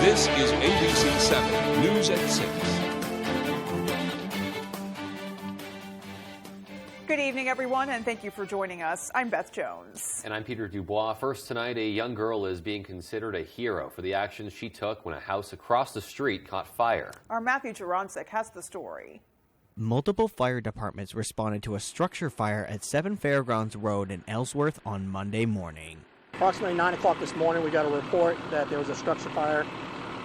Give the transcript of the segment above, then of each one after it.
This is ABC 7 News at 6. Good evening, everyone, and thank you for joining us. I'm Beth Jones. And I'm Peter Dubois. First tonight, a young girl is being considered a hero for the actions she took when a house across the street caught fire. Our Matthew Jarancic has the story. Multiple fire departments responded to a structure fire at 7 Fairgrounds Road in Ellsworth on Monday morning. Approximately 9 o'clock this morning, we got a report that there was a structure fire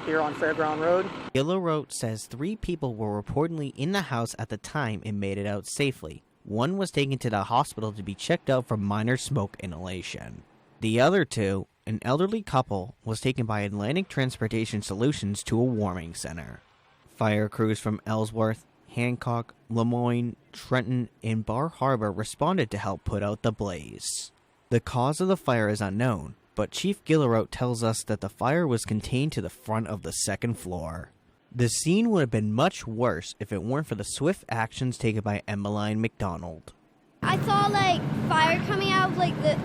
here on Fairground Road. Gillerot says 3 people were reportedly in the house at the time and made it out safely. One was taken to the hospital to be checked out for minor smoke inhalation. The other 2, an elderly couple, was taken by Atlantic Transportation Solutions to a warming center. Fire crews from Ellsworth, Hancock, Lemoyne, Trenton, and Bar Harbor responded to help put out the blaze. The cause of the fire is unknown, but Chief Gillerot tells us that the fire was contained to the front of the second floor. The scene would have been much worse if it weren't for the swift actions taken by Emmeline McDonald. I saw fire coming out of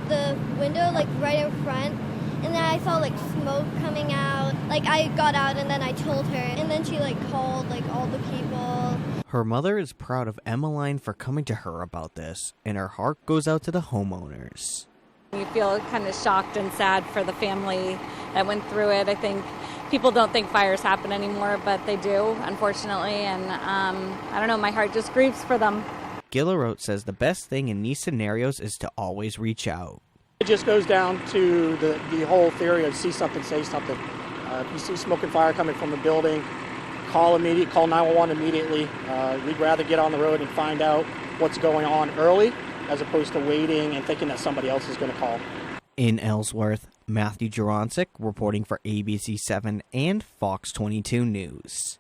the window right in front, and then I saw smoke coming out. I got out and then I told her, and then she called all the people. Her mother is proud of Emmeline for coming to her about this, and her heart goes out to the homeowners. You feel kind of shocked and sad for the family that went through it. I think people don't think fires happen anymore, but they do, unfortunately, and I don't know, my heart just grieves for them. Gillerot says the best thing in these scenarios is to always reach out. It just goes down to the whole theory of see something, say something. If you see smoke and fire coming from a building, call 911 immediately. We'd rather get on the road and find out what's going on early as opposed to waiting and thinking that somebody else is going to call. In Ellsworth, Matthew Jarancic reporting for ABC 7 and Fox 22 News.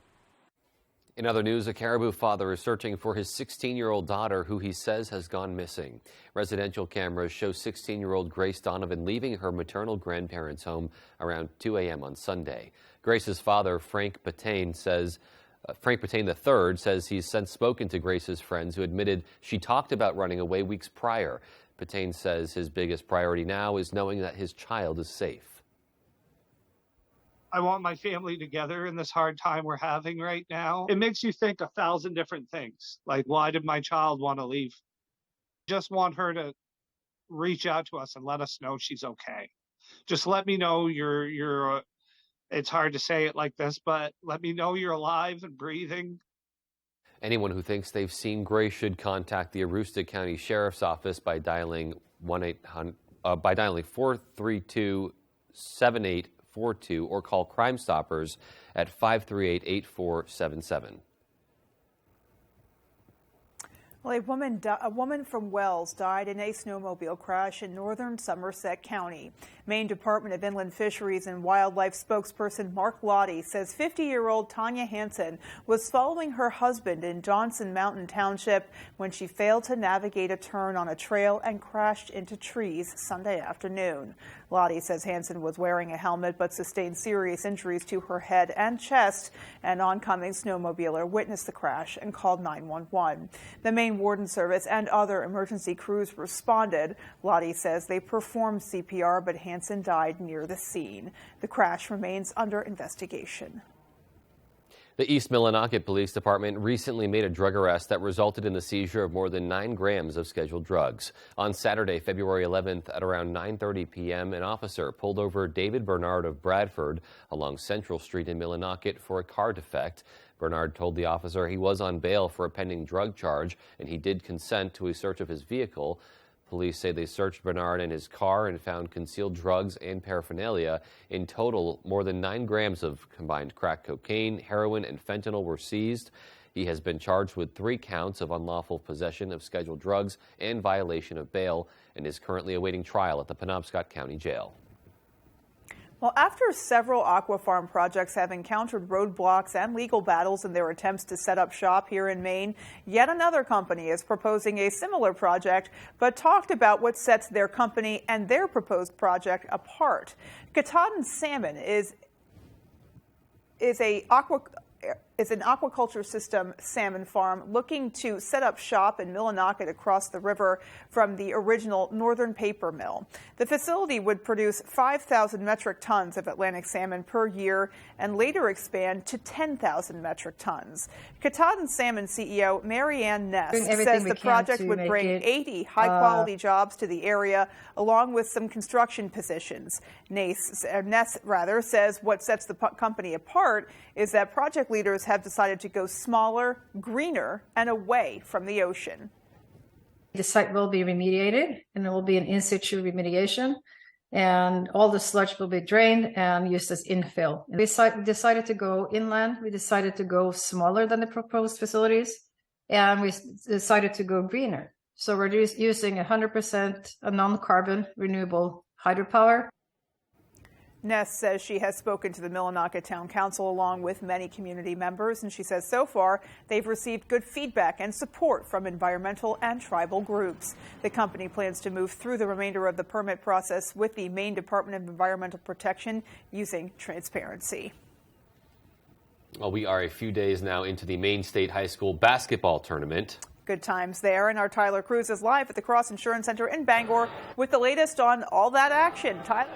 In other news, a Caribou father is searching for his 16-year-old daughter, who he says has gone missing. Residential cameras show 16-year-old Grace Donovan leaving her maternal grandparents' home around 2 a.m. on Sunday. Grace's father, Frank Patain III, says he's since spoken to Grace's friends who admitted she talked about running away weeks prior. Patain says his biggest priority now is knowing that his child is safe. I want my family together in this hard time we're having right now. It makes you think 1,000 different things. Why did my child want to leave? Just want her to reach out to us and let us know she's okay. Just let me know you're it's hard to say it like this, but let me know you're alive and breathing. Anyone who thinks they've seen Grace should contact the Aroostook County Sheriff's Office by dialing 432-7842 or call Crime Stoppers at 538-8477. Well, a woman from Wells died in a snowmobile crash in northern Somerset County. Maine Department of Inland Fisheries and Wildlife spokesperson Mark Lottie says 50-year-old Tanya Hansen was following her husband in Johnson Mountain Township when she failed to navigate a turn on a trail and crashed into trees Sunday afternoon. Lottie says Hansen was wearing a helmet but sustained serious injuries to her head and chest. An oncoming snowmobiler witnessed the crash and called 911. The Maine Warden Service and other emergency crews responded. Lottie says they performed CPR, but Hansen died near the scene. The crash remains under investigation. The East Millinocket Police Department recently made a drug arrest that resulted in the seizure of more than 9 grams of scheduled drugs. On Saturday, February 11th at around 9:30 p.m., an officer pulled over David Bernard of Bradford along Central Street in Millinocket for a car defect. Bernard told the officer he was on bail for a pending drug charge, and he did consent to a search of his vehicle. Police say they searched Bernard and his car and found concealed drugs and paraphernalia. In total, more than 9 grams of combined crack cocaine, heroin, and fentanyl were seized. He has been charged with 3 counts of unlawful possession of scheduled drugs and violation of bail and is currently awaiting trial at the Penobscot County Jail. Well, after several aqua farm projects have encountered roadblocks and legal battles in their attempts to set up shop here in Maine, yet another company is proposing a similar project, but talked about what sets their company and their proposed project apart. Katahdin Salmon is a is an aquaculture system salmon farm looking to set up shop in Millinocket across the river from the original Northern Paper Mill. The facility would produce 5,000 metric tons of Atlantic salmon per year and later expand to 10,000 metric tons. Katahdin Salmon CEO Marianne Ness says the project would bring 80 high-quality jobs to the area, along with some construction positions. Ness says what sets the company apart is that project leaders have decided to go smaller, greener, and away from the ocean. The site will be remediated, and it will be an in-situ remediation, and all the sludge will be drained and used as infill. We decided to go inland. We decided to go smaller than the proposed facilities, and we decided to go greener. So we're using 100% non-carbon renewable hydropower. Ness says she has spoken to the Millinocket Town Council along with many community members, and she says so far they've received good feedback and support from environmental and tribal groups. The company plans to move through the remainder of the permit process with the Maine Department of Environmental Protection using transparency. Well, we are a few days now into the Maine State High School basketball tournament. Good times there, and our Tyler Cruz is live at the Cross Insurance Center in Bangor with the latest on all that action. Tyler?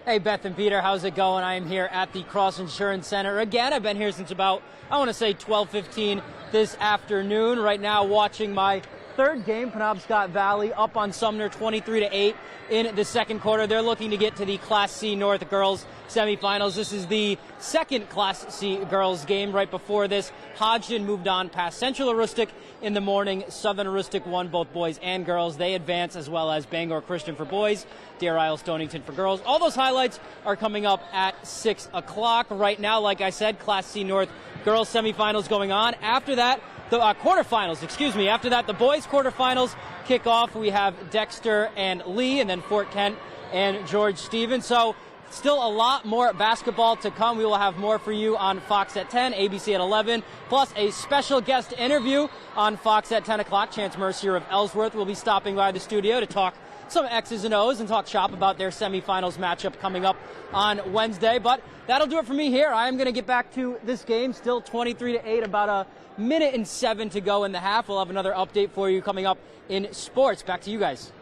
Hey, Beth and Peter, how's it going? I am here at the Cross Insurance Center again. I've been here since about, 12:15 this afternoon. Right now watching my third game, Penobscot Valley up on Sumner 23-8 in the second quarter. They're looking to get to the Class C North girls semifinals. This is the second Class C girls game. Right before this, Hodgson moved on past Central Aroostook in the morning. Southern Aroostook won both boys and girls. They advance, as well as Bangor Christian for boys, Deer Isle Stonington for girls. All those highlights are coming up at 6 o'clock. Right now, like I said, Class C North girls semifinals going on. After that, the quarterfinals, After that, the boys quarterfinals kick off. We have Dexter and Lee, and then Fort Kent and George Stevens. So still a lot more basketball to come. We will have more for you on Fox at 10, ABC at 11, plus a special guest interview on Fox at 10 o'clock. Chance Mercier of Ellsworth will be stopping by the studio to talk some X's and O's and talk shop about their semifinals matchup coming up on Wednesday. But that'll do it for me here. I am going to get back to this game, still 23-8, about a minute and 7 to go in the half. We'll have another update for you coming up in sports. Back to you guys.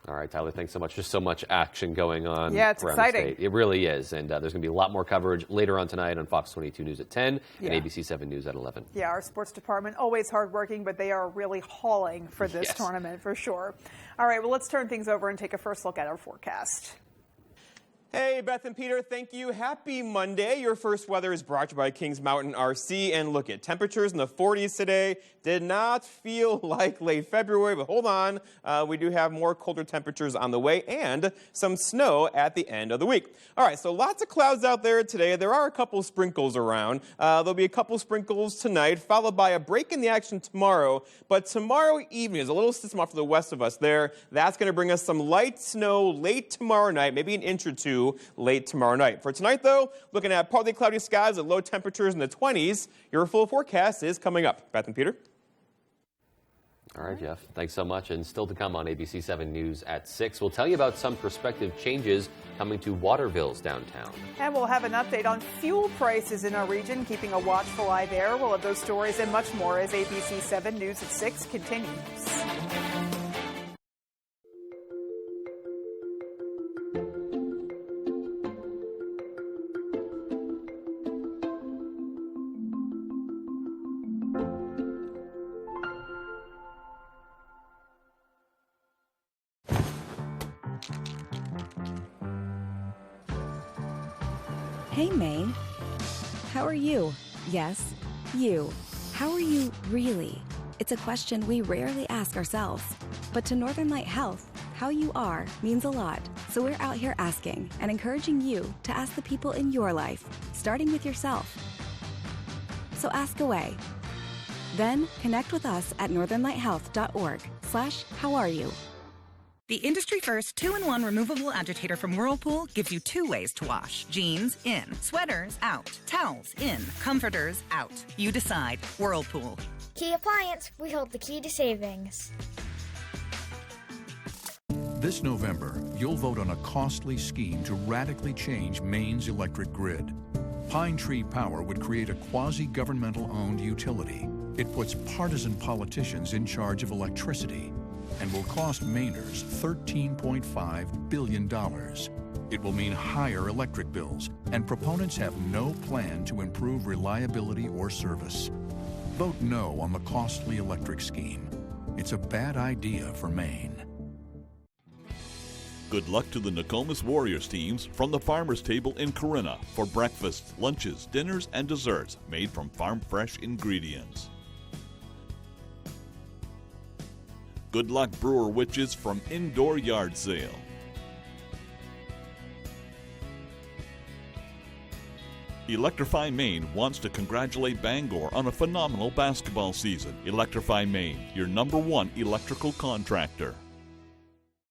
All right, Tyler, thanks so much. Just so much action going on. Yeah, it's exciting. The state. It really is. And there's going to be a lot more coverage later on tonight on Fox 22 News at 10 and ABC 7 News at 11. Yeah, our sports department, always hardworking, but they are really hauling for this tournament for sure. All right, well, let's turn things over and take a first look at our forecast. Hey, Beth and Peter, thank you. Happy Monday. Your first weather is brought to you by Kings Mountain RC. And look at temperatures in the 40s today. Did not feel like late February, but hold on. We do have more colder temperatures on the way and some snow at the end of the week. All right, so lots of clouds out there today. There are a couple sprinkles around. There'll be a couple sprinkles tonight, followed by a break in the action tomorrow. But tomorrow evening is a little system off to the west of us there. That's going to bring us some light snow late tomorrow night, maybe an inch or two late tomorrow night. For tonight, though, looking at partly cloudy skies at low temperatures in the 20s. Your full forecast is coming up. Beth and Peter? All right, Jeff. Thanks so much. And still to come on ABC 7 News at 6. We'll tell you about some prospective changes coming to Waterville's downtown. And we'll have an update on fuel prices in our region, keeping a watchful eye there. We'll have those stories and much more as ABC 7 News at 6 continues. Hey, Maine. How are you? Yes, you. How are you really? It's a question we rarely ask ourselves. But to Northern Light Health, how you are means a lot. So we're out here asking and encouraging you to ask the people in your life, starting with yourself. So ask away. Then connect with us at northernlighthealth.org/howareyou. The industry-first 2-in-1 removable agitator from Whirlpool gives you 2 ways to wash. Jeans, in. Sweaters, out. Towels, in. Comforters, out. You decide. Whirlpool. Key Appliance, we hold the key to savings. This November, you'll vote on a costly scheme to radically change Maine's electric grid. Pine Tree Power would create a quasi-governmental owned utility. It puts partisan politicians in charge of electricity and will cost Mainers $13.5 billion. It will mean higher electric bills, and proponents have no plan to improve reliability or service. Vote no on the costly electric scheme. It's a bad idea for Maine. Good luck to the Nokomis Warriors teams from the Farmers Table in Corinna for breakfasts, lunches, dinners, and desserts made from farm-fresh ingredients. Good luck Brewer Witches from Indoor Yard Sale. Electrify Maine wants to congratulate Bangor on a phenomenal basketball season. Electrify Maine, your #1 electrical contractor.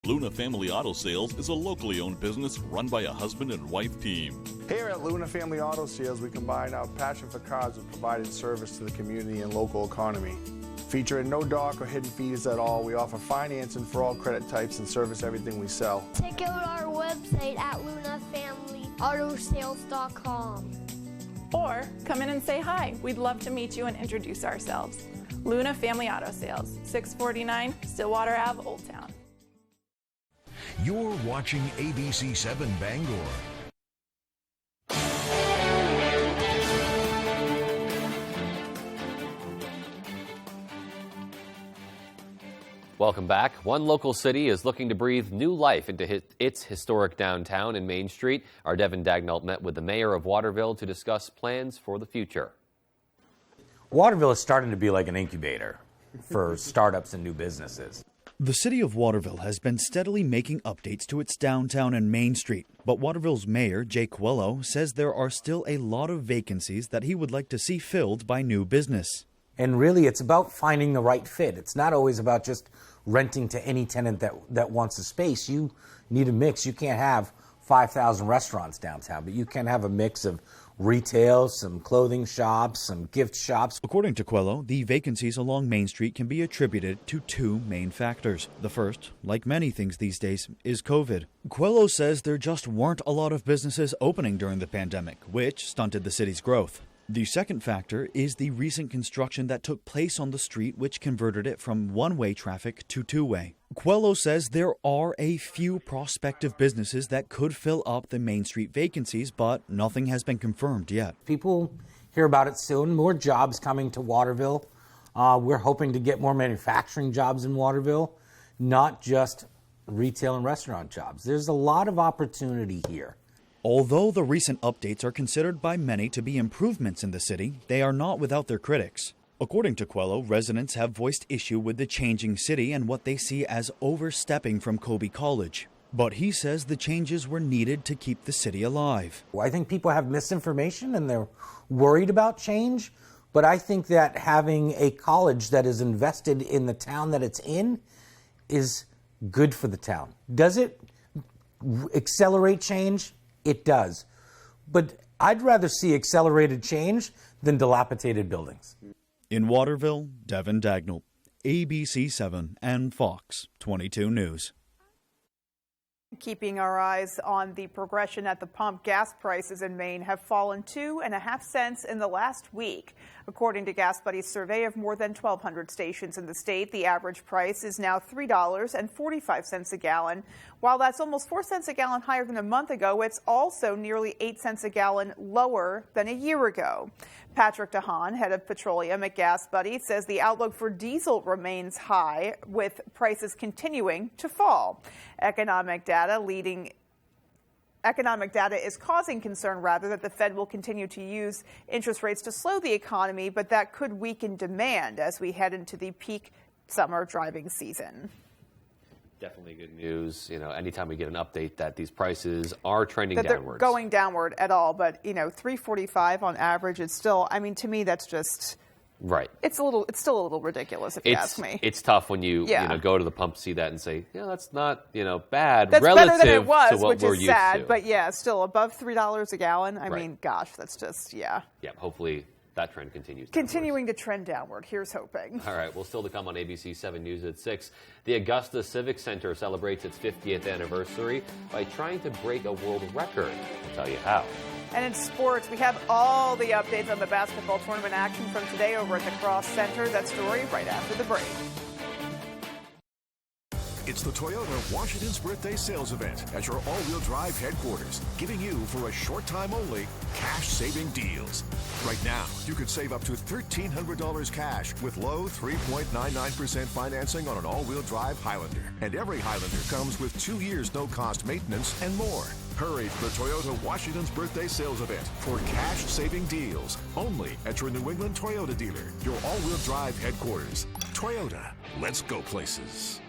Luna Family Auto Sales is a locally owned business run by a husband and wife team. Here at Luna Family Auto Sales, we combine our passion for cars with providing service to the community and local economy. Featuring no dark or hidden fees at all, we offer financing for all credit types and service everything we sell. Check out our website at lunafamilyautosales.com. Or come in and say hi. We'd love to meet you and introduce ourselves. Luna Family Auto Sales, 649 Stillwater Ave, Old Town. You're watching ABC 7 Bangor. Welcome back. One local city is looking to breathe new life into its historic downtown and Main Street. Our Devin Dagnall met with the mayor of Waterville to discuss plans for the future. Waterville is starting to be like an incubator for startups and new businesses. The city of Waterville has been steadily making updates to its downtown and Main Street, but Waterville's mayor, Jay Coelho, says there are still a lot of vacancies that he would like to see filled by new business. And really, it's about finding the right fit. It's not always about just renting to any tenant that wants a space. You need a mix. You can't have 5,000 restaurants downtown, but you can have a mix of retail, some clothing shops, some gift shops. According to Coelho, the vacancies along Main Street can be attributed to two main factors. The first, like many things these days, is COVID. Coelho says there just weren't a lot of businesses opening during the pandemic, which stunted the city's growth. The second factor is the recent construction that took place on the street, which converted it from one-way traffic to two-way. Coelho says there are a few prospective businesses that could fill up the Main Street vacancies, but nothing has been confirmed yet. People hear about it soon. More jobs coming to Waterville. We're hoping to get more manufacturing jobs in Waterville, not just retail and restaurant jobs. There's a lot of opportunity here. Although the recent updates are considered by many to be improvements in the city, they are not without their critics. According to Coelho, residents have voiced issue with the changing city and what they see as overstepping from Colby College. But he says the changes were needed to keep the city alive. I think people have misinformation and they're worried about change, but I think that having a college that is invested in the town that it's in is good for the town. Does it accelerate change? It does. But I'd rather see accelerated change than dilapidated buildings. In Waterville, Devin Dagnall, ABC 7 and Fox 22 News. Keeping our eyes on the progression at the pump, gas prices in Maine have fallen 2.5 cents in the last week. According to Gas Buddy's survey of more than 1,200 stations in the state, the average price is now $3.45 a gallon. While that's almost 4 cents a gallon higher than a month ago, it's also nearly 8 cents a gallon lower than a year ago. Patrick DeHaan, head of petroleum at Gas Buddy, says the outlook for diesel remains high, with prices continuing to fall. Economic data is causing concern, rather, that the Fed will continue to use interest rates to slow the economy, but that could weaken demand as we head into the peak summer driving season. Definitely good news. You know, anytime we get an update that these prices are trending that they're downwards. Going downward at all, but $3.45 on average is still, I mean, to me that's just right. It's still a little ridiculous if you ask me. It's tough when you go to the pump, see that and say, yeah, that's not, bad that's relative better than it was, to what which we're is used sad, to. but yeah, still above $3 a gallon. I Right. mean, gosh, that's just Yeah, hopefully that trend continues. Continuing to trend downward. Here's hoping. All right, well, still to come on ABC 7 News at 6. The Augusta Civic Center celebrates its 50th anniversary by trying to break a world record. We'll tell you how. And in sports, we have all the updates on the basketball tournament action from today over at the Cross Center. That story right after the break. It's the Toyota Washington's Birthday Sales Event at your all-wheel drive headquarters, giving you, for a short time only, cash-saving deals. Right now, you could save up to $1,300 cash with low 3.99% financing on an all-wheel drive Highlander. And every Highlander comes with 2 years no-cost maintenance and more. Hurry to the Toyota Washington's Birthday Sales Event for cash-saving deals, only at your New England Toyota dealer, your all-wheel drive headquarters. Toyota, let's go places.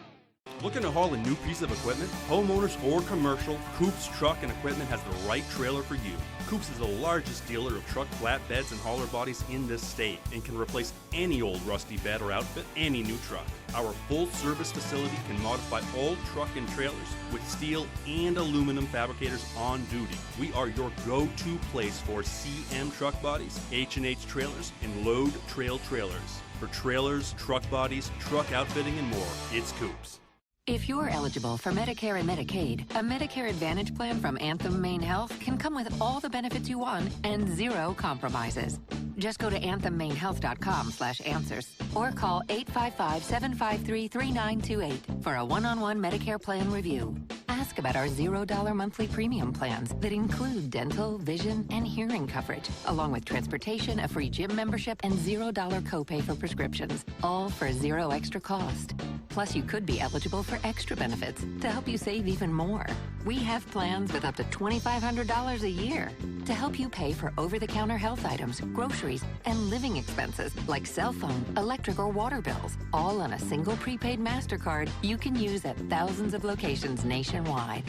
Looking to haul a new piece of equipment? Homeowners or commercial, Coops Truck and Equipment has the right trailer for you. Coops is the largest dealer of truck flatbeds and hauler bodies in this state and can replace any old rusty bed or outfit, any new truck. Our full-service facility can modify all truck and trailers with steel and aluminum fabricators on duty. We are your go-to place for CM truck bodies, H&H trailers, and load trail trailers. For trailers, truck bodies, truck outfitting, and more, it's Coops. If you're eligible for Medicare and Medicaid, a Medicare Advantage plan from Anthem Maine Health can come with all the benefits you want and zero compromises. Just go to anthemmainehealth.com/answers or call 855-753-3928 for a one-on-one Medicare plan review. Ask about our $0 monthly premium plans that include dental, vision, and hearing coverage, along with transportation, a free gym membership, and $0 copay for prescriptions, all for zero extra cost. Plus, you could be eligible for extra benefits to help you save even more. We have plans with up to $2,500 a year to help you pay for over-the-counter health items, groceries, and living expenses like cell phone, electric, or water bills, all on a single prepaid MasterCard you can use at thousands of locations nationwide.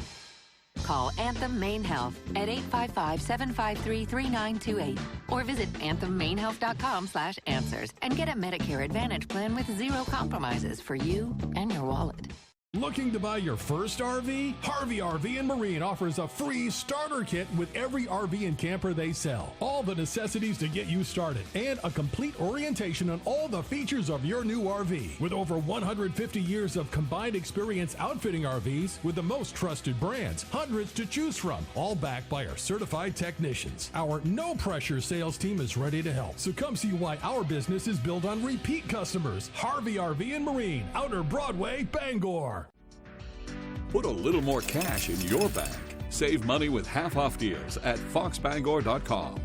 Call Anthem Maine Health at 855-753-3928 or visit anthemmainehealth.com/answers and get a Medicare Advantage plan with zero compromises for you and your wallet. Looking to buy your first RV? Harvey RV and Marine offers a free starter kit with every RV and camper they sell. All the necessities to get you started and a complete orientation on all the features of your new RV. With over 150 years of combined experience outfitting RVs with the most trusted brands, hundreds to choose from, all backed by our certified technicians. Our no-pressure sales team is ready to help. So come see why our business is built on repeat customers. Harvey RV and Marine, Outer Broadway, Bangor. Put a little more cash in your bag. Save money with half-off deals at foxbangor.com.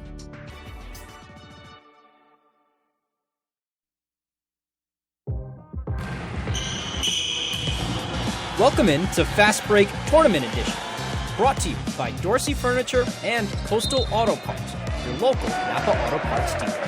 Welcome in to Fast Break Tournament Edition, brought to you by Dorsey Furniture and Coastal Auto Parts, your local Napa Auto Parts dealer.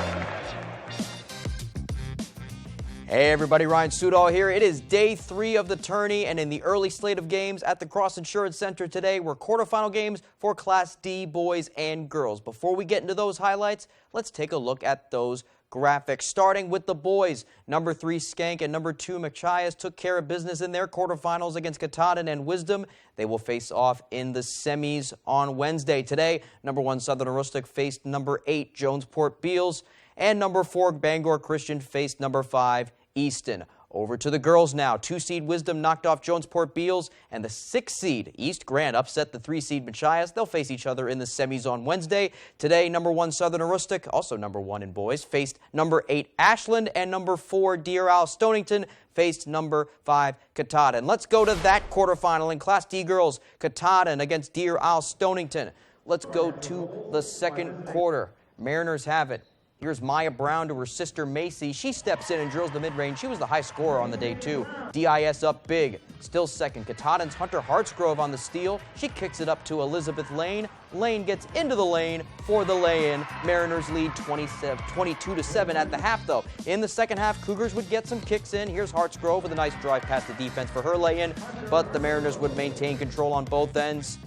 Hey everybody, Ryan Sudol here. It is day 3 of the tourney, and in the early slate of games at the Cross Insurance Center today were quarterfinal games for Class D boys and girls. Before we get into those highlights, let's take a look at those graphics. Starting with the boys, number 3 Skank and number 2 Machias took care of business in their quarterfinals against Katahdin and Wisdom. They will face off in the semis on Wednesday. Today, number 1 Southern Aroostook faced number 8 Jonesport Beals, and number 4 Bangor Christian faced number 5 Easton. Over to the girls now. 2-seed Wisdom knocked off Jonesport Beals, and the 6-seed East Grand upset the 3-seed Machias. They'll face each other in the semis on Wednesday. Today, number 1 Southern Aroostook, also number 1 in boys, faced number 8 Ashland, and number 4 Deer Owl Stonington faced number 5 Katahdin. Let's go to that quarterfinal in Class D girls. Katahdin against Deer Owl Stonington. Let's go to the second quarter. Mariners have it. Here's Maya Brown to her sister Macy. She steps in and drills the mid-range. She was the high scorer on the day, too. DIS up big. Still second. Katahdin's Hunter Hartsgrove on the steal. She kicks it up to Elizabeth Lane. Lane gets into the lane for the lay-in. Mariners lead 22-7 at the half, though. In the second half, Cougars would get some kicks in. Here's Hartsgrove with a nice drive past the defense for her lay-in, but the Mariners would maintain control on both ends.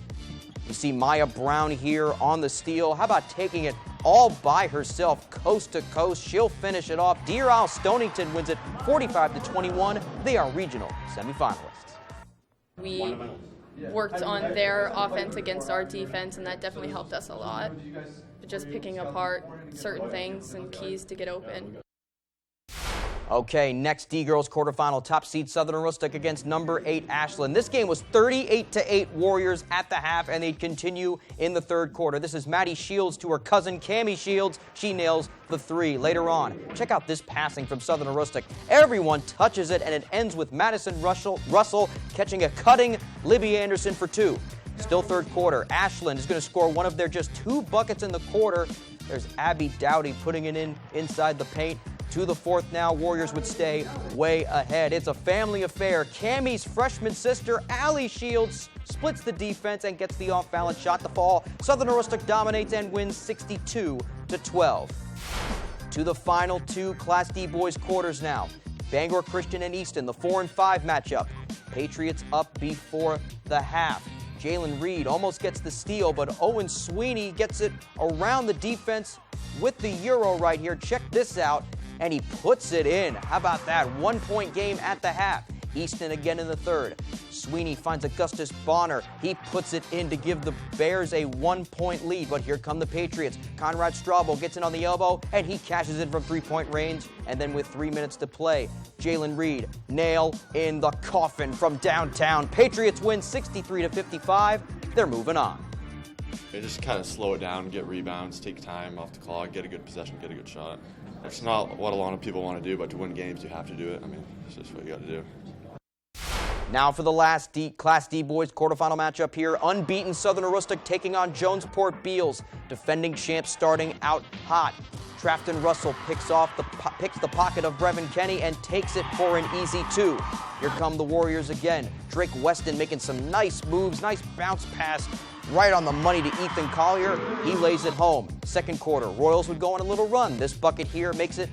You see Maya Brown here on the steal. How about taking it all by herself, coast to coast? She'll finish it off. Deer Owl Stonington wins it 45-21. They are regional semifinalists. We worked on their offense against our defense, and that definitely helped us a lot. Just picking apart certain things and keys to get open. Okay, next D-Girls quarterfinal, top seed Southern Rustic against number 8 Ashland. This game was 38-8 Warriors at the half, and they continue in the third quarter. This is Maddie Shields to her cousin Cammie Shields. She nails the 3 later on. Check out this passing from Southern Rustic. Everyone touches it, and it ends with Madison Russell catching a cutting Libby Anderson for 2. Still third quarter. Ashland is going to score one of their just 2 buckets in the quarter. There's Abby Dowdy putting it in inside the paint. To the fourth now, Warriors would stay way ahead. It's a family affair. Cammie's freshman sister, Allie Shields, splits the defense and gets the off-balance shot to fall. Southern Rustic dominates and wins 62-12. To the final 2 Class D boys quarters now. Bangor Christian and Easton, the 4 and 5 matchup. Patriots up before the half. Jalen Reed almost gets the steal, but Owen Sweeney gets it around the defense with the Euro right here. Check this out. And he puts it in. How about that? 1-point game at the half. Easton again in the third. Sweeney finds Augustus Bonner. He puts it in to give the Bears a 1-point lead. But here come the Patriots. Conrad Strabo gets in on the elbow, and he cashes in from 3-point range. And then with 3 minutes to play, Jalen Reed, nail in the coffin from downtown. Patriots win 63-55. They're moving on. Just kind of slow it down, get rebounds, take time off the clock, get a good possession, get a good shot. It's not what a lot of people want to do, but to win games, you have to do it. I mean, it's just what you got to do. Now for the last Class D boys quarterfinal matchup here. Unbeaten Southern Rustic taking on Jonesport Beals. Defending champs starting out hot. Trafton Russell picks the pocket of Brevin Kenny and takes it for an easy 2. Here come the Warriors again. Drake Weston making some nice moves, nice bounce pass right on the money to Ethan Collier. He lays it home. Second quarter, Royals would go on a little run. This bucket here makes it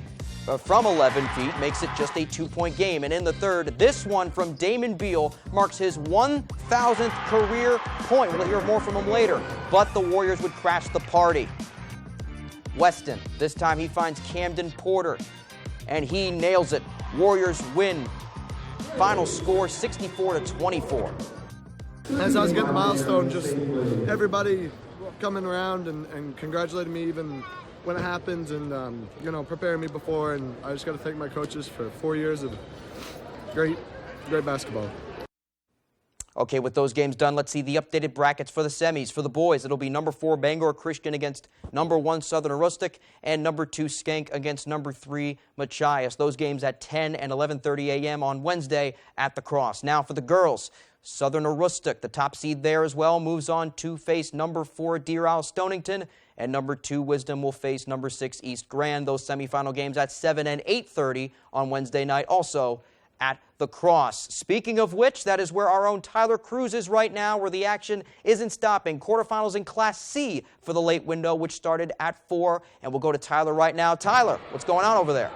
from 11 feet, makes it just a 2-point game. And in the third, this one from Damon Beal marks his 1,000th career point. We'll hear more from him later. But the Warriors would crash the party. Weston, this time he finds Camden Porter, and he nails it. Warriors win. Final score 64-24. As I was getting the milestone, just everybody coming around and congratulating me even when it happens, and preparing me before. And I just got to thank my coaches for 4 years of great basketball. Okay, with those games done, let's see the updated brackets for the semis. For the boys, it'll be number 4 Bangor Christian against number 1 Southern Rustic, and number 2 Skank against number 3 Machias. Those games at 10 and 11:30 a.m. on Wednesday at the Cross. Now for the girls, Southern Rustic, the top seed there as well, moves on to face number 4 Deer Isle Stonington, and number 2 Wisdom will face number 6 East Grand. Those semifinal games at 7 and 8:30 on Wednesday night, also at the Cross. Speaking of which, that is where our own Tyler Cruz is right now, where the action isn't stopping. Quarterfinals in Class C for the late window, which started at 4, and we'll go to Tyler right now. Tyler, what's going on over there?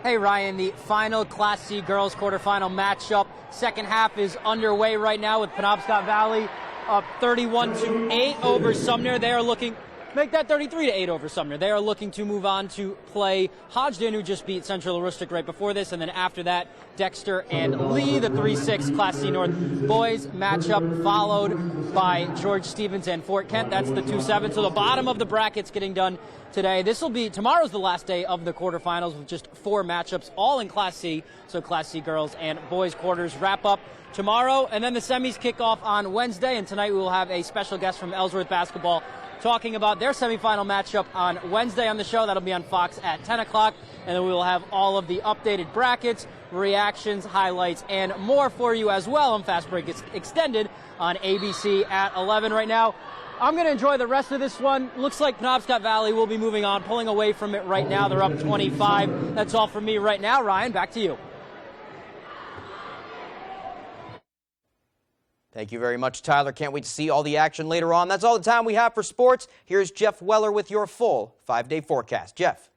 Hey Ryan, the final Class C girls quarterfinal matchup. Second half is underway right now with Penobscot Valley up 31-8 over Sumner. They are looking make that 33-8 over Sumner. They are looking to move on to play Hodgdon, who just beat Central Aroostook right before this, and then after that, Dexter and Lee, the 3-6 Class C North boys matchup, followed by George Stevens and Fort Kent. That's the 2-7. So the bottom of the bracket's getting done today. Tomorrow's the last day of the quarterfinals with just 4 matchups, all in Class C. So Class C girls and boys quarters wrap up tomorrow, and then the semis kick off on Wednesday, and tonight we will have a special guest from Ellsworth Basketball talking about their semifinal matchup on Wednesday on the show. That'll be on Fox at 10 o'clock, and then we will have all of the updated brackets, reactions, highlights, and more for you as well on Fast Break Extended on ABC at 11 right now. I'm going to enjoy the rest of this one. Looks like Penobscot Valley will be moving on, pulling away from it right now. They're up 25. That's all from me right now. Ryan, back to you. Thank you very much, Tyler. Can't wait to see all the action later on. That's all the time we have for sports. Here's Jeff Weller with your full 5-day forecast. Jeff.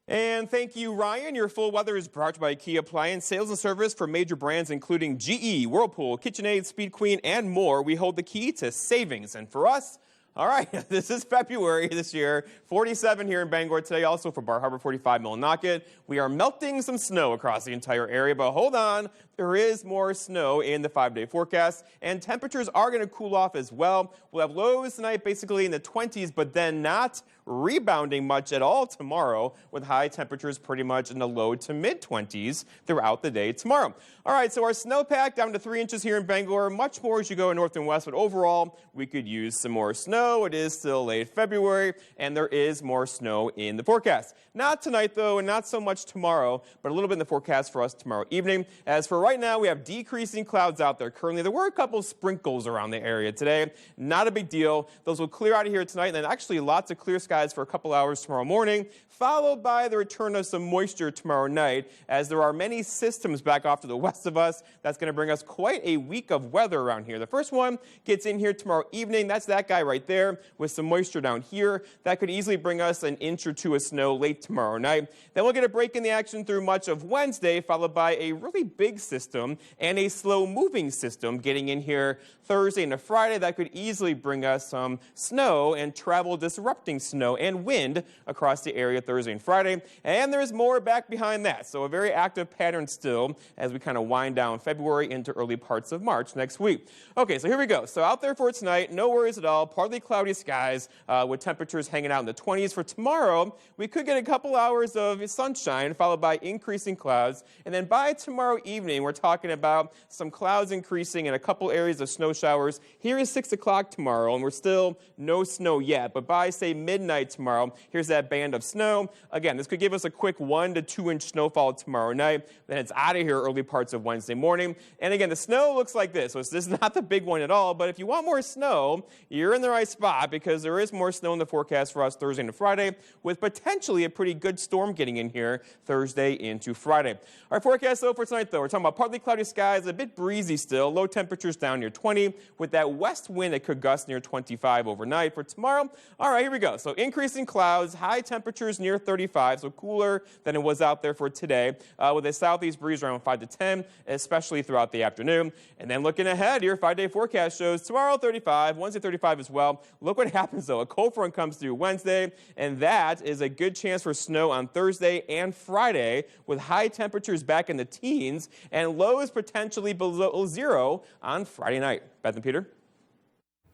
And thank you, Ryan. Your full weather is brought to you by Key Appliance. Sales and service for major brands including GE, Whirlpool, KitchenAid, Speed Queen, and more. We hold the key to savings. And for us, All right, this is February this year. 47 here in Bangor today, also for Bar Harbor, 45 Millinocket. We are melting some snow across the entire area, but hold on, there is more snow in the 5-day forecast, and temperatures are going to cool off as well. We'll have lows tonight basically in the 20s, but then not rebounding much at all tomorrow, with high temperatures pretty much in the low to mid-20s throughout the day tomorrow. All right, so our snowpack down to 3 inches here in Bangor, much more as you go north and west, but overall, we could use some more snow. It is still late February, and there is more snow in the forecast. Not tonight, though, and not so much tomorrow, but a little bit in the forecast for us tomorrow evening. As for right now, we have decreasing clouds out there currently. There were a couple sprinkles around the area today. Not a big deal. Those will clear out of here tonight, and then actually lots of clear skies for a couple hours tomorrow morning, followed by the return of some moisture tomorrow night, as there are many systems back off to the west of us. That's going to bring us quite a week of weather around here. The first one gets in here tomorrow evening. That's that guy right there with some moisture down here. That could easily bring us an inch or two of snow late tomorrow night. Then we'll get a break in the action through much of Wednesday, followed by a really big system and a slow-moving system getting in here Thursday into Friday. That could easily bring us some snow and travel-disrupting snow and wind across the area Thursday and Friday. And there's more back behind that. So a very active pattern still as we kind of wind down February into early parts of March next week. Okay, so here we go. So out there for tonight, no worries at all. Partly cloudy skies with temperatures hanging out in the 20s. For tomorrow, we could get a couple hours of sunshine followed by increasing clouds. And then by tomorrow evening, we're talking about some clouds increasing and a couple areas of snow showers. Here is 6 o'clock tomorrow, and we're still no snow yet. But by, say, midnight tomorrow, here's that band of snow. Again, this could give us a quick 1 to 2 inch snowfall tomorrow night. Then it's out of here early parts of Wednesday morning. And again, the snow looks like this. So this is not the big one at all. But if you want more snow, you're in the right spot because there is more snow in the forecast for us Thursday and Friday, with potentially a pretty good storm getting in here Thursday into Friday. Our forecast, though, for tonight, though, we're talking about partly cloudy skies, a bit breezy still, low temperatures down near 20, with that west wind that could gust near 25 overnight. For tomorrow, all right, here we go. So increasing clouds, high temperatures near 35, so cooler than it was out there for today, with a southeast breeze around 5 to 10, especially throughout the afternoon. And then looking ahead, your 5-day forecast shows tomorrow 35, Wednesday 35 as well. Look what happens, though. A cold front comes through Wednesday, and that is a good chance for snow on Thursday and Friday, with high temperatures back in the teens and lows potentially below zero on Friday night. Beth and Peter?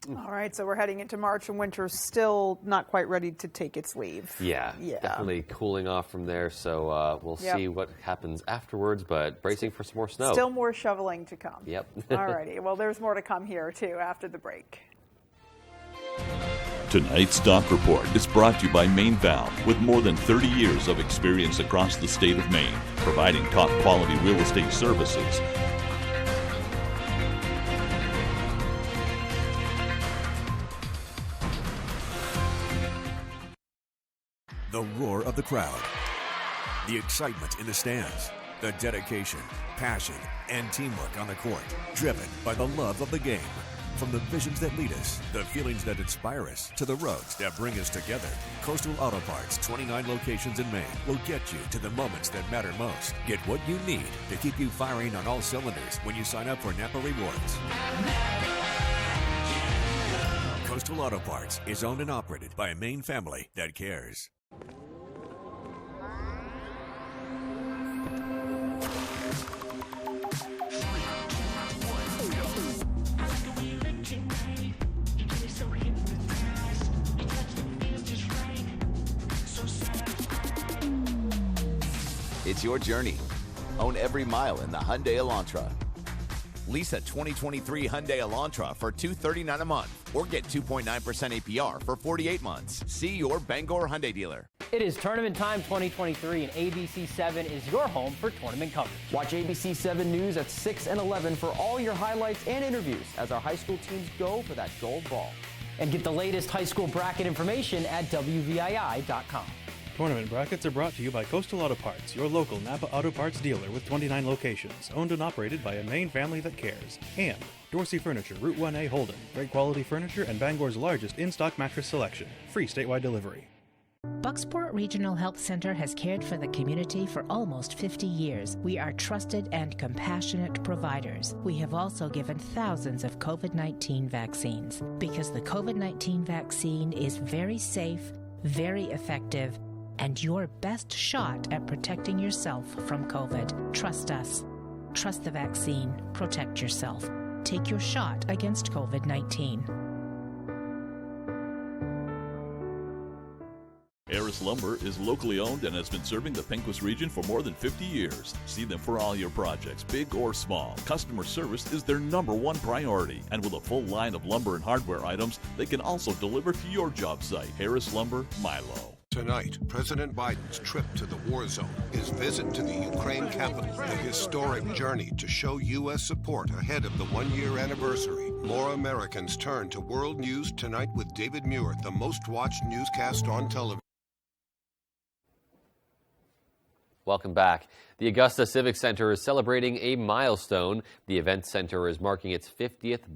All right, so we're heading into March, and winter's still not quite ready to take its leave. Yeah. Definitely cooling off from there, so we'll see what happens afterwards, but bracing for some more snow. Still more shoveling to come. Yep. All righty, well, there's more to come here, too, after the break. Tonight's Dock Report is brought to you by Maine Valve, with more than 30 years of experience across the state of Maine, providing top quality real estate services. The roar of the crowd, the excitement in the stands, the dedication, passion, and teamwork on the court, driven by the love of the game. From the visions that lead us, the feelings that inspire us, to the roads that bring us together, Coastal Auto Parts, 29 locations in Maine, will get you to the moments that matter most. Get what you need to keep you firing on all cylinders when you sign up for Napa Rewards. Coastal Auto Parts is owned and operated by a Maine family that cares. It's your journey. Own every mile in the Hyundai Elantra. Lease a 2023 Hyundai Elantra for $239 a month, or get 2.9% APR for 48 months. See your Bangor Hyundai dealer. It is tournament time 2023, and ABC 7 is your home for tournament coverage. Watch ABC 7 News at 6 and 11 for all your highlights and interviews as our high school teams go for that gold ball. And get the latest high school bracket information at WVII.com. Tournament brackets are brought to you by Coastal Auto Parts, your local Napa Auto Parts dealer with 29 locations, owned and operated by a Maine family that cares. And Dorsey Furniture, Route 1A Holden, great quality furniture and Bangor's largest in-stock mattress selection, free statewide delivery. Bucksport Regional Health Center has cared for the community for almost 50 years. We are trusted and compassionate providers. We have also given thousands of COVID-19 vaccines because the COVID-19 vaccine is very safe, very effective, and your best shot at protecting yourself from COVID. Trust us. Trust the vaccine. Protect yourself. Take your shot against COVID-19. Harris Lumber is locally owned and has been serving the Pequot region for more than 50 years. See them for all your projects, big or small. Customer service is their #1 priority. And with a full line of lumber and hardware items, they can also deliver to your job site. Harris Lumber, Milo. Tonight, President Biden's trip to the war zone, his visit to the Ukraine capital, a historic journey to show U.S. support ahead of the one-year anniversary. More Americans turn to World News Tonight with David Muir, the most-watched newscast on television. Welcome back. The Augusta Civic Center is celebrating a milestone. The event center is marking its 50th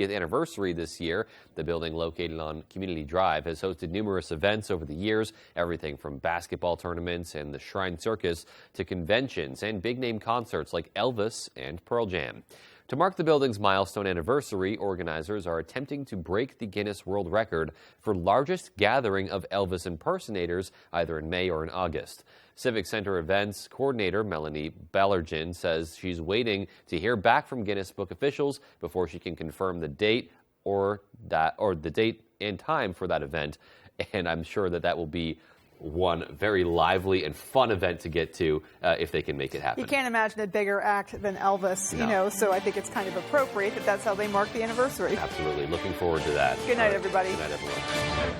anniversary this year. The building, located on Community Drive, has hosted numerous events over the years, everything from basketball tournaments and the Shrine Circus to conventions and big-name concerts like Elvis and Pearl Jam. To mark the building's milestone anniversary, organizers are attempting to break the Guinness World Record for largest gathering of Elvis impersonators, either in May or in August. Civic Center Events Coordinator Melanie Ballergin says she's waiting to hear back from Guinness Book officials before she can confirm the date or the date and time for that event. And I'm sure that will be one very lively and fun event to get to if they can make it happen. You can't imagine a bigger act than Elvis, No. so I think it's kind of appropriate that that's how they mark the anniversary. Absolutely. Looking forward to that. Good night, everybody. Good night, everyone.